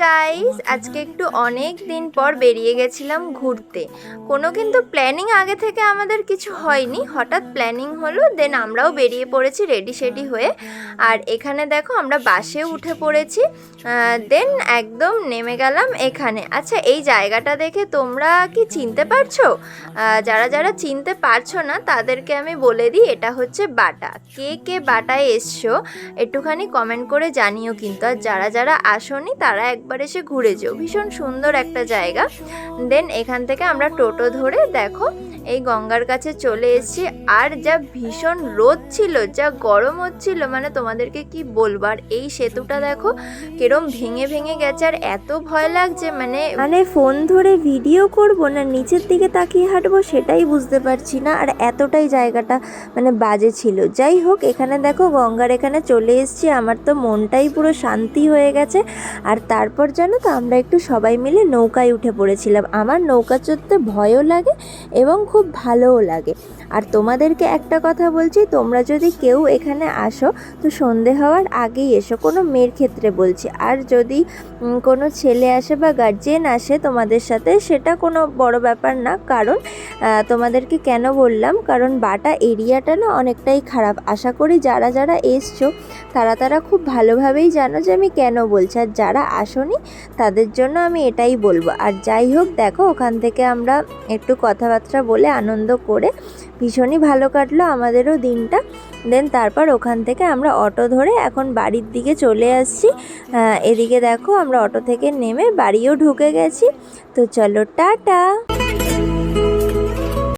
Guys, আজকে একটু অনেক দিন পর বেরিয়ে গেছিলাম ঘুরতে। কোনো কিন্তু প্ল্যানিং আগে থেকে আমাদের কিছু হয়নি, হঠাৎ প্ল্যানিং হলো, দেন আমরাও বেরিয়ে পড়েছি রেডি শেডি হয়ে। আর এখানে দেখো আমরা বাসে উঠে পড়েছি, দেন একদম নেমে গেলাম এখানে। আচ্ছা, এই জায়গাটা দেখে তোমরা কি চিনতে পারছো? যারা যারা চিনতে পারছো না তাদেরকে আমি বলে দিই, এটা হচ্ছে বাটা। কে কে বাটায় এসছো একটুখানি কমেন্ট করে জানিও কিন্তু। আর যারা যারা আসোনি তারা একবার এসে ঘুরে যেও, ভীষণ সুন্দর একটা জায়গা। দেন এখান থেকে আমরা টোটো ধরে দেখো এই গঙ্গার কাছে চলে এসেছি। আর যা ভীষণ রোদ ছিল, যা গরম হচ্ছিল, মানে তোমাদেরকে কি বলবো। আর এই সেতুটা দেখো কিরম ভেঙে ভেঙে গেছে, আর এত ভয় লাগছে, মানে ফোন ধরে ভিডিও করব না নিচের দিকে তাকিয়ে হাঁটবো সেটাই বুঝতে পারছি না। আর এতটাই জায়গাটা মানে বাজে ছিল। যাই হোক, এখানে দেখো গঙ্গার এখানে চলে এসেছি, আমার তো মনটাই পুরো শান্তি হয়ে গেছে। আর তারপর জানো তো, আমরা একটু সবাই মিলে নৌকায় উঠে পড়েছিলাম। আমার নৌকা চড়তে ভয়ও লাগে এবং খুব ভালোও লাগে। আর তোমাদেরকে একটা কথা বলছি, তোমরা যদি কেউ এখানে আসো তো সন্ধে হওয়ার আগেই এসো, কোনো মেয়ের ক্ষেত্রে বলছি। আর যদি কোনো ছেলে আসে বা গার্জিয়ান আসে তোমাদের সাথে, সেটা কোনো বড় ব্যাপার না। কারণ তোমাদেরকে কেন বললাম, কারণ বাটা এরিয়াটা না অনেকটাই খারাপ। আশা করি যারা যারা এসছো তারা খুব ভালোভাবেই জানো যে আমি কেন বলছি। আর যারা আসোনি তাদের জন্য আমি এটাই বলবো। আর যাই হোক, দেখো ওখান থেকে আমরা একটু কথাবার্তা বলে আনন্দ করে ভীষণই ভালো কাটলো আমাদেরও দিনটা। দেন তারপর ওখান থেকে আমরা অটো ধরে এখন বাড়ির দিকে চলে আসছি। এদিকে দেখো আমরা অটো থেকে নেমে বাড়িও ঢুকে গেছি। তো চলো, টাটা।